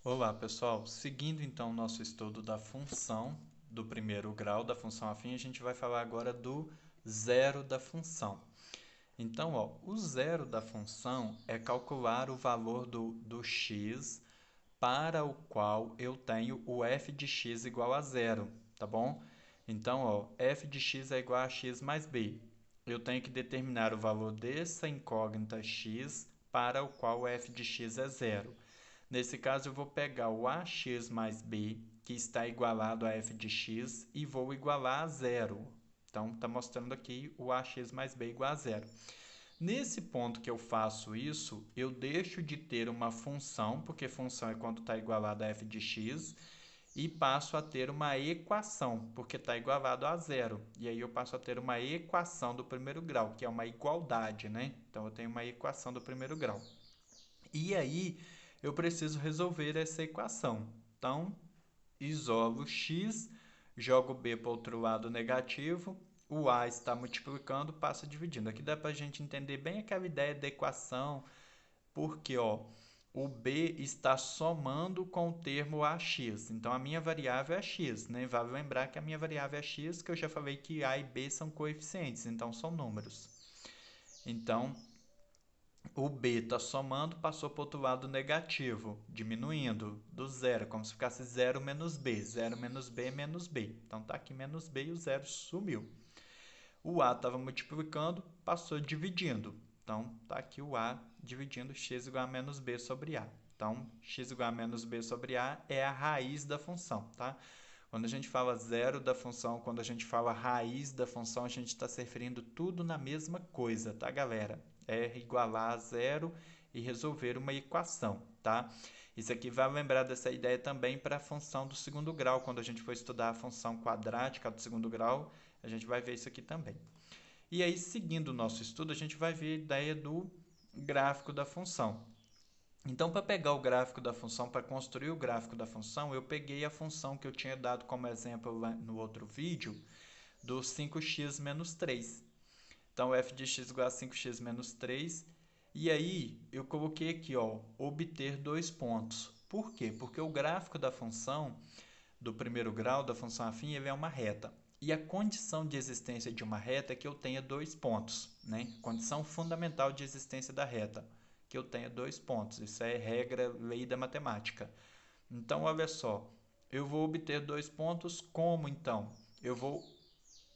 Olá, pessoal. Seguindo então o nosso estudo da função do primeiro grau da função afim, a gente vai falar agora do zero da função. Então, o zero da função é calcular o valor do x para o qual eu tenho o f de x igual a zero, tá bom? Então, f de x é igual a x mais b. Eu tenho que determinar o valor dessa incógnita x para o qual o f de x é zero. Nesse caso, eu vou pegar o ax mais b, que está igualado a f de x, e vou igualar a zero. Então, está mostrando aqui o ax mais b igual a zero. Nesse ponto que eu faço isso, eu deixo de ter uma função, porque função é quando está igualado a f de x, e passo a ter uma equação, porque está igualado a zero. E aí eu passo a ter uma equação do primeiro grau, que é uma igualdade, né? Então, eu tenho uma equação do primeiro grau. E aí, eu preciso resolver essa equação. Então, isolo x, jogo b para o outro lado negativo, o a está multiplicando, passa dividindo. Aqui dá para a gente entender bem aquela ideia da equação, porque o b está somando com o termo ax. Então, a minha variável é x, né? Vale lembrar que a minha variável é x, que eu já falei que a e b são coeficientes, então são números. Então, o b está somando, passou para o outro lado negativo, diminuindo do zero, como se ficasse 0 menos b. 0 menos b menos b. Então, está aqui menos b e o zero sumiu. O a estava multiplicando, passou dividindo. Então, está aqui o a dividindo x igual a menos b sobre a. Então, x igual a menos b sobre a é a raiz da função, tá? Quando a gente fala zero da função, quando a gente fala raiz da função, a gente está se referindo tudo na mesma coisa, tá, galera? É igualar a zero e resolver uma equação, tá? Isso aqui vai lembrar dessa ideia também para a função do segundo grau. Quando a gente for estudar a função quadrática do segundo grau, a gente vai ver isso aqui também. E aí, seguindo o nosso estudo, a gente vai ver a ideia do gráfico da função. Então, para pegar o gráfico da função, para construir o gráfico da função, eu peguei a função que eu tinha dado como exemplo lá no outro vídeo, do 5x menos 3. Então, f de x igual a 5x menos 3. E aí, eu coloquei aqui, obter dois pontos. Por quê? Porque o gráfico da função do primeiro grau, da função afim, ele é uma reta. E a condição de existência de uma reta é que eu tenha dois pontos, né? Condição fundamental de existência da reta, que eu tenha dois pontos. Isso é regra, lei da matemática. Então, olha só, eu vou obter dois pontos como, então? Eu vou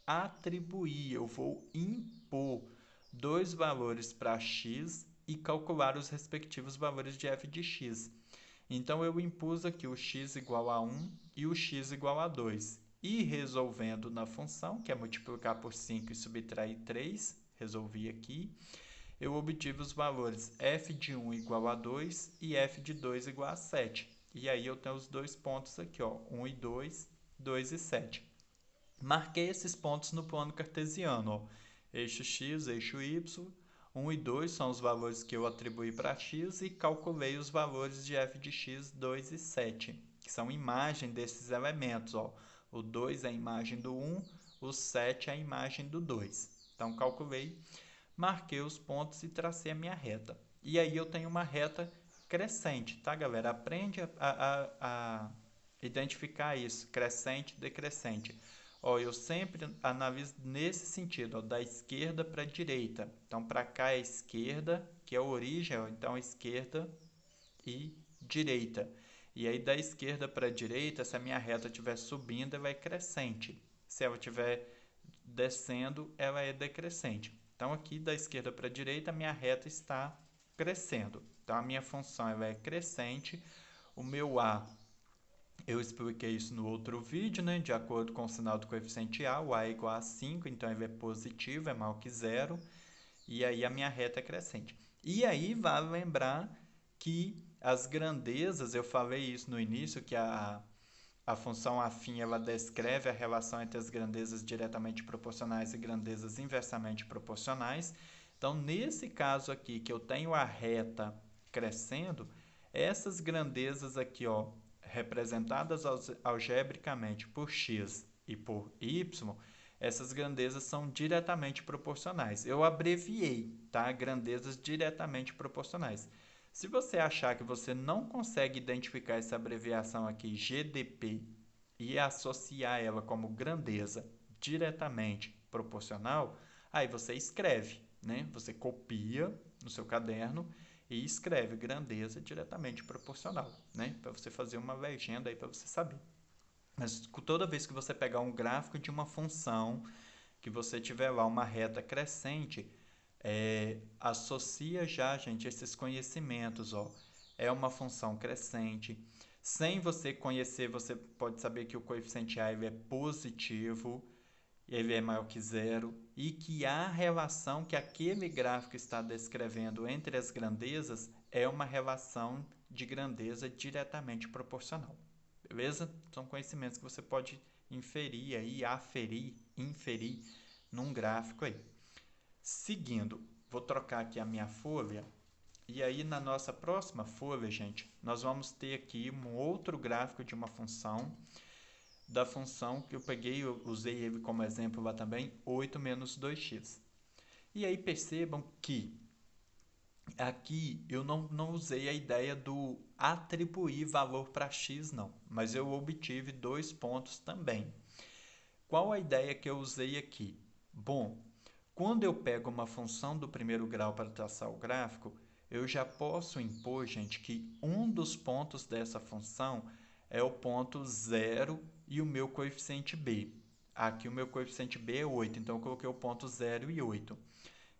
atribuir, eu vou impor dois valores para x e calcular os respectivos valores de f de x. Então, eu impus aqui o x igual a 1 e o x igual a 2. E resolvendo na função, que é multiplicar por 5 e subtrair 3, resolvi aqui, eu obtive os valores f de 1 igual a 2 e f de 2 igual a 7. E aí eu tenho os dois pontos aqui, 1 e 2, 2 e 7. Marquei esses pontos no plano cartesiano. Eixo x, eixo y, 1 e 2 são os valores que eu atribuí para x e calculei os valores de f de x, 2 e 7, que são imagem desses elementos. O 2 é a imagem do 1, o 7 é a imagem do 2. Então, calculei, marquei os pontos e tracei a minha reta. E aí eu tenho uma reta crescente, tá, galera? Aprende a identificar isso, crescente, decrescente. Eu sempre analiso nesse sentido, da esquerda para a direita. Então, para cá é esquerda, que é a origem, então esquerda e direita. E aí, da esquerda para a direita, se a minha reta estiver subindo, ela é crescente. Se ela estiver descendo, ela é decrescente. Então, aqui da esquerda para a direita, a minha reta está crescendo. Então, a minha função ela é crescente. O meu A, eu expliquei isso no outro vídeo, né? De acordo com o sinal do coeficiente A, o A é igual a 5, então ele é positivo, é maior que zero. E aí a minha reta é crescente. E aí vale lembrar que as grandezas, eu falei isso no início, que a função afim ela descreve a relação entre as grandezas diretamente proporcionais e grandezas inversamente proporcionais. Então, nesse caso aqui, que eu tenho a reta crescendo, essas grandezas aqui, representadas algebricamente por x e por y, essas grandezas são diretamente proporcionais. Eu abreviei, tá? Grandezas diretamente proporcionais. Se você achar que você não consegue identificar essa abreviação aqui, GDP, e associar ela como grandeza diretamente proporcional, aí você escreve, né? Você copia no seu caderno e escreve grandeza diretamente proporcional, né? Para você fazer uma legenda aí para você saber. Mas toda vez que você pegar um gráfico de uma função, que você tiver lá uma reta crescente, associa já, gente, esses conhecimentos, ó. É uma função crescente. Sem você conhecer, você pode saber que o coeficiente A ele é positivo, ele é maior que zero, e que a relação que aquele gráfico está descrevendo entre as grandezas é uma relação de grandeza diretamente proporcional. Beleza? São conhecimentos que você pode inferir aí, aferir, inferir num gráfico aí. Seguindo, vou trocar aqui a minha folha. E aí, na nossa próxima folha, gente, nós vamos ter aqui um outro gráfico de uma função, da função que eu peguei, eu usei ele como exemplo lá também, 8 menos 2x. E aí percebam que aqui eu não usei a ideia do atribuir valor para x, não, mas eu obtive 2 pontos também. Qual a ideia que eu usei aqui? Bom, quando eu pego uma função do primeiro grau para traçar o gráfico, eu já posso impor, gente, que um dos pontos dessa função é o ponto 0 e o meu coeficiente b. Aqui o meu coeficiente b é 8, então eu coloquei o ponto 0 e 8.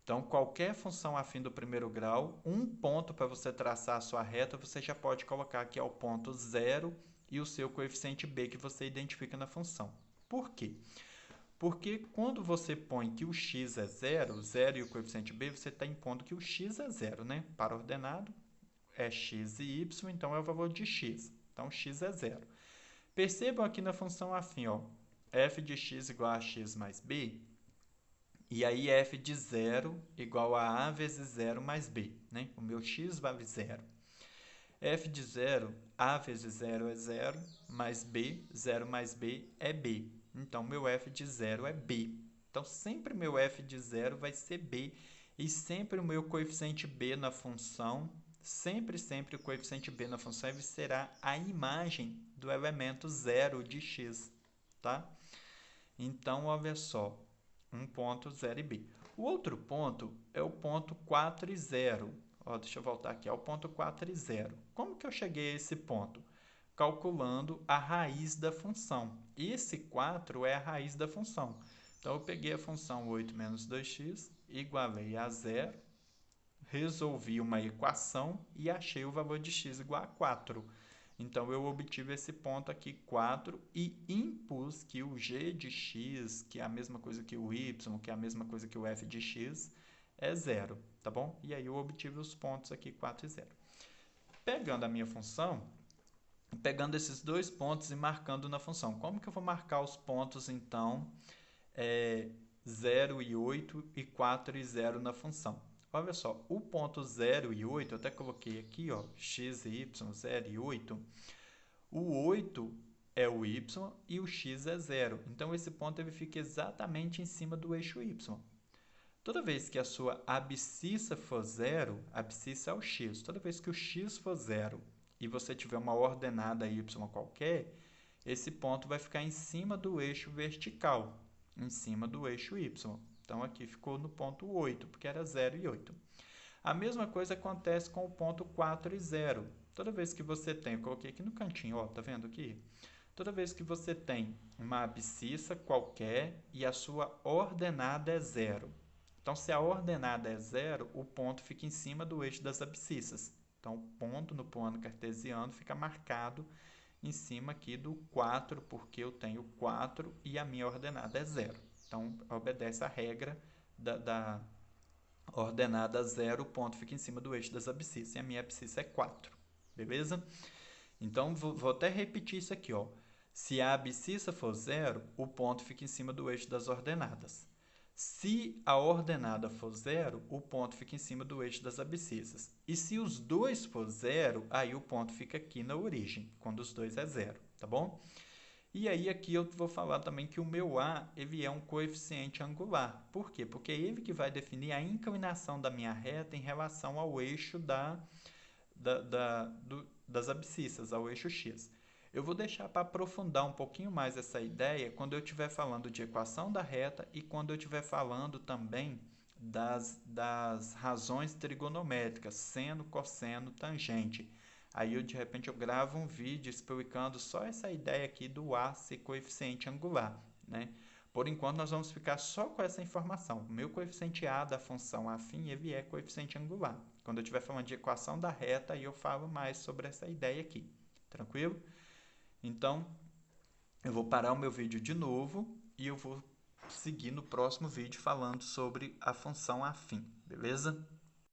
Então, qualquer função afim do primeiro grau, um ponto para você traçar a sua reta, você já pode colocar aqui o ponto 0 e o seu coeficiente b que você identifica na função. Por quê? Porque quando você põe que o x é 0, 0 e o coeficiente b, você está impondo que o x é 0, né? Para ordenado, é x e y, então é o valor de x. Então, x é 0. Percebam aqui na função afim, ó, f de x igual a x mais b, e aí f de 0 igual a vezes 0 mais b, né? O meu x vale 0. F de 0, a vezes 0 é 0, mais b, 0 mais b é b. Então, meu f de 0 é b. Então, sempre meu f de 0 vai ser b. E sempre o meu coeficiente b na função, sempre o coeficiente b na função será a imagem do elemento 0 de x, tá? Então, olha só, um ponto 0 e b. O outro ponto é o ponto 4 e 0. Ó, deixa eu voltar aqui, é o ponto 4 e 0. Como que eu cheguei a esse ponto? Calculando a raiz da função. Esse 4 é a raiz da função. Então, eu peguei a função 8 menos 2x, igualei a 0, resolvi uma equação e achei o valor de x igual a 4. Então, eu obtive esse ponto aqui, 4, e impus que o g de x, que é a mesma coisa que o y, que é a mesma coisa que o f de x, é 0, tá bom? E aí, eu obtive os pontos aqui, 4 e 0. Pegando a minha função, pegando esses dois pontos e marcando na função. Como que eu vou marcar os pontos, então, 0 e 8 e 4 e 0 na função? Olha só, o ponto 0 e 8, eu até coloquei aqui, ó, x e y, 0 e 8. O 8 é o y e o x é 0. Então, esse ponto ele fica exatamente em cima do eixo y. Toda vez que a sua abscissa for 0, abscissa é o x. Toda vez que o x for 0 e você tiver uma ordenada y qualquer, esse ponto vai ficar em cima do eixo vertical, em cima do eixo y. Então, aqui ficou no ponto 8, porque era 0 e 8. A mesma coisa acontece com o ponto 4 e 0. Toda vez que você tem, eu coloquei aqui no cantinho, ó, tá vendo aqui? Toda vez que você tem uma abscissa qualquer e a sua ordenada é 0. Então, se a ordenada é 0, o ponto fica em cima do eixo das abscissas. Então, o ponto no plano cartesiano fica marcado em cima aqui do 4, porque eu tenho 4 e a minha ordenada é 0. Então, obedece a regra da ordenada 0, o ponto fica em cima do eixo das abscissas, e a minha abscissa é 4. Beleza? Então, vou até repetir isso aqui, ó. Se a abscissa for 0, o ponto fica em cima do eixo das ordenadas. Se a ordenada for 0, o ponto fica em cima do eixo das abscissas. E se os dois for 0, aí o ponto fica aqui na origem, quando os dois é 0, tá bom? E aí aqui eu vou falar também que o meu A ele é um coeficiente angular. Por quê? Porque é ele que vai definir a inclinação da minha reta em relação ao eixo das abscissas ao eixo x. Eu vou deixar para aprofundar um pouquinho mais essa ideia quando eu estiver falando de equação da reta e quando eu estiver falando também das razões trigonométricas, seno, cosseno, tangente. Aí, de repente, eu gravo um vídeo explicando só essa ideia aqui do A ser coeficiente angular, né? Por enquanto, nós vamos ficar só com essa informação. O meu coeficiente A da função afim, ele é coeficiente angular. Quando eu estiver falando de equação da reta, aí eu falo mais sobre essa ideia aqui. Tranquilo? Então, eu vou parar o meu vídeo de novo e eu vou seguir no próximo vídeo falando sobre a função afim, beleza?